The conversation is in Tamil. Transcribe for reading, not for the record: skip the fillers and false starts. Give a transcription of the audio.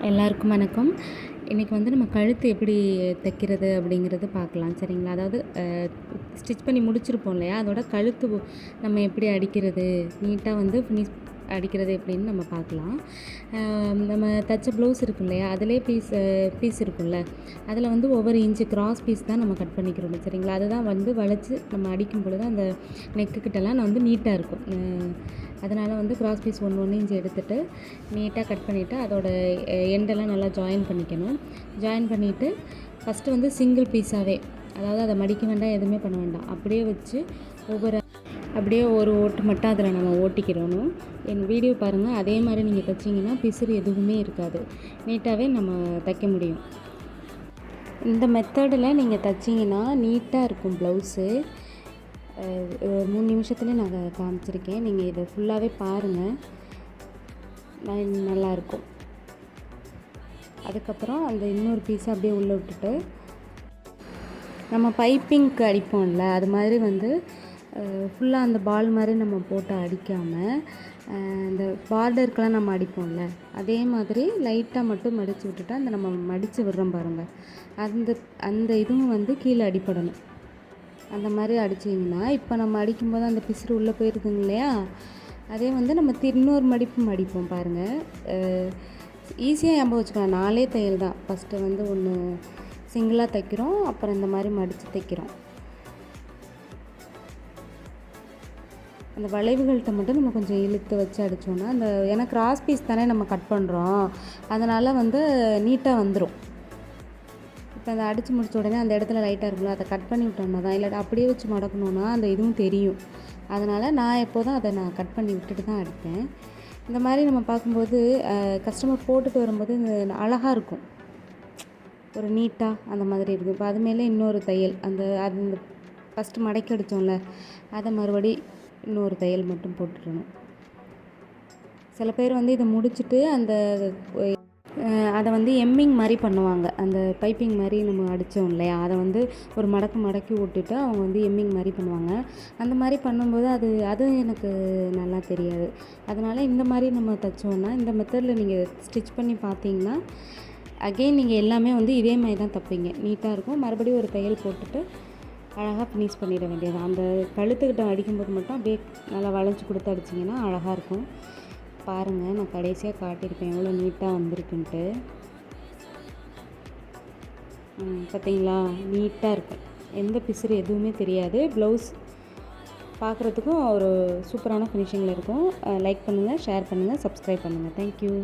எல்லாருக்கும் வணக்கம். இன்றைக்கி வந்து நம்ம கழுத்து எப்படி தைக்கிறது அப்படிங்கிறது பார்க்கலாம், சரிங்களா? அதாவது ஸ்டிச் பண்ணி முடிச்சிருப்போம் இல்லையா, அதோட கழுத்து நம்ம எப்படி அடிக்கிறது, நீட்டாக வந்து ஃபினிஷ் அடிக்கிறது எப்படின்னு நம்ம பார்க்கலாம். நம்ம தைச்ச ப்ளவுஸ் இருக்கும் இல்லையா, அதிலே பீஸ் இருக்கும்ல, அதில் வந்து ஒவ்வொரு இன்ச்சு கிராஸ் பீஸ் தான் நம்ம கட் பண்ணிக்கிறோம், சரிங்களா? அதுதான் வந்து வளைச்சி நம்ம அடிக்கும் பொழுது அந்த நெக்குக்கிட்டலாம் நான் வந்து நீட்டாக இருக்கும். அதனால் வந்து கிராஸ் பீஸ் 1 இன்ச் எடுத்துகிட்டு நீட்டாக கட் பண்ணிவிட்டு அதோட எண்டெல்லாம் நல்லா ஜாயின் பண்ணிக்கணும். ஜாயின் பண்ணிவிட்டு ஃபஸ்ட்டு வந்து சிங்கிள் பீஸாகவே, அதாவது அதை மடிக்க வேண்டாம், எதுவுமே பண்ண வேண்டாம், அப்படியே வச்சு அப்படியே ஒரு ஓட்டு மட்டும் அதில் நம்ம ஓட்டிக்கிறணும். என் வீடியோ பாருங்கள், அதே மாதிரி நீங்கள் தைச்சிங்கன்னா பிசுறு எதுவுமே இருக்காது, நீட்டாகவே நம்ம தைக்க முடியும். இந்த மெத்தடில் நீங்கள் தைச்சிங்கன்னா நீட்டாக இருக்கும் ப்ளவுஸு. 3 நிமிஷத்துலேயே நான் காமிச்சிருக்கேன், நீங்கள் இதை ஃபுல்லாகவே பாருங்கள், நல்லாயிருக்கும். அதுக்கப்புறம் அந்த இன்னொரு பீஸை அப்படியே உள்ளே விட்டுட்டு நம்ம பைப்பிங்க்கு அடிப்போம்ல, அது மாதிரி வந்து ஃபுல்லாக அந்த பால் மாதிரி நம்ம போட்டு அடிக்காமல் அந்த பார்டருக்கெலாம் நம்ம அடிப்போம்ல, அதே மாதிரி லைட்டாக மட்டும் மடித்து விட்டுட்டு அந்த நம்ம மடித்து விடுறோம் பாருங்கள், அந்த இதுவும் வந்து கீழே அடிப்படணும். அந்த மாதிரி அடிச்சிங்கன்னா இப்போ நம்ம அடிக்கும்போது அந்த பிசுறு உள்ளே போயிருக்குங்க இல்லையா, அதே வந்து நம்ம இன்னொரு மடிப்பும் அடிப்போம் பாருங்கள். ஈஸியாக ஞாபகம் வச்சுக்கலாம், 4 தையல் தான். ஃபஸ்ட்டு வந்து ஒன்று சிங்கிளாக தைக்கிறோம், அப்புறம் இந்த மாதிரி மடித்து தைக்கிறோம். அந்த வளைவுகள்கிட்ட மட்டும் நம்ம கொஞ்சம் இழுத்து வச்சு அடித்தோன்னா அந்த, ஏன்னா கிராஸ் பீஸ் தானே நம்ம கட் பண்ணுறோம், அதனால் வந்து நீட்டாக வந்துடும். இப்போ அதை அடித்து முடித்த உடனே அந்த இடத்துல லைட்டாக இருக்குல்ல, அதை கட் பண்ணி விட்டோம்னா தான், இல்லாட்டி அப்படியே வச்சு மடக்கணுன்னா அந்த இதுவும் தெரியும். அதனால் நான் எப்போதும் அதை கட் பண்ணி விட்டுட்டு தான் அடிப்பேன். இந்த மாதிரி நம்ம பார்க்கும்போது கஸ்டமர் போட்டுட்டு வரும்போது அழகாக இருக்கும், ஒரு நீட்டாக அந்த மாதிரி இருக்கும். இப்போ அது மேலே இன்னொரு தையல், அது ஃபஸ்ட்டு மடக்கி அடித்தோம்ல, அதை மறுபடி இன்னொரு தையல் மட்டும் போட்டுடணும். சில பேர் வந்து இதை முடிச்சுட்டு அதை வந்து எம்மிங் மாதிரி பண்ணுவாங்க, அந்த பைப்பிங் மாதிரி நம்ம அடித்தோம் இல்லையா, அதை வந்து ஒரு மடக்கி விட்டுட்டு அவங்க வந்து எம்மிங் மாதிரி பண்ணுவாங்க. அந்த மாதிரி பண்ணும்போது அது எனக்கு நல்லா தெரியாது. அதனால் இந்த மாதிரி நம்ம தைச்சோன்னா, இந்த மெத்தடில் நீங்கள் ஸ்டிச் பண்ணி பார்த்தீங்கன்னா அகெயின் நீங்கள் எல்லாமே வந்து இதே மாதிரி தான் தைப்பீங்க, நீட்டாக இருக்கும். மறுபடியும் ஒரு தையல் போட்டுட்டு அழகாக ஃபினிஷ் பண்ணிட வேண்டியது. அந்த கழுத்துக்கிட்ட அடிக்கும்போது மட்டும் அப்படியே நல்லா வளைச்சி கொடுத்து அடிச்சிங்கன்னா அழகாக இருக்கும். பாருங்கள், நான் கடைசியாக காட்டியிருப்பேன் எவ்வளோ நீட்டாக வந்திருக்குன்ட்டு. பார்த்தீங்களா, நீட்டாக இருக்கும், எந்த பிசுறு எதுவுமே தெரியாது. ப்ளவுஸ் பார்க்குறதுக்கும் ஒரு சூப்பரான ஃபினிஷிங்கில் இருக்கும். லைக் பண்ணுங்கள், ஷேர் பண்ணுங்கள், சப்ஸ்கிரைப் பண்ணுங்கள். தேங்க்யூ.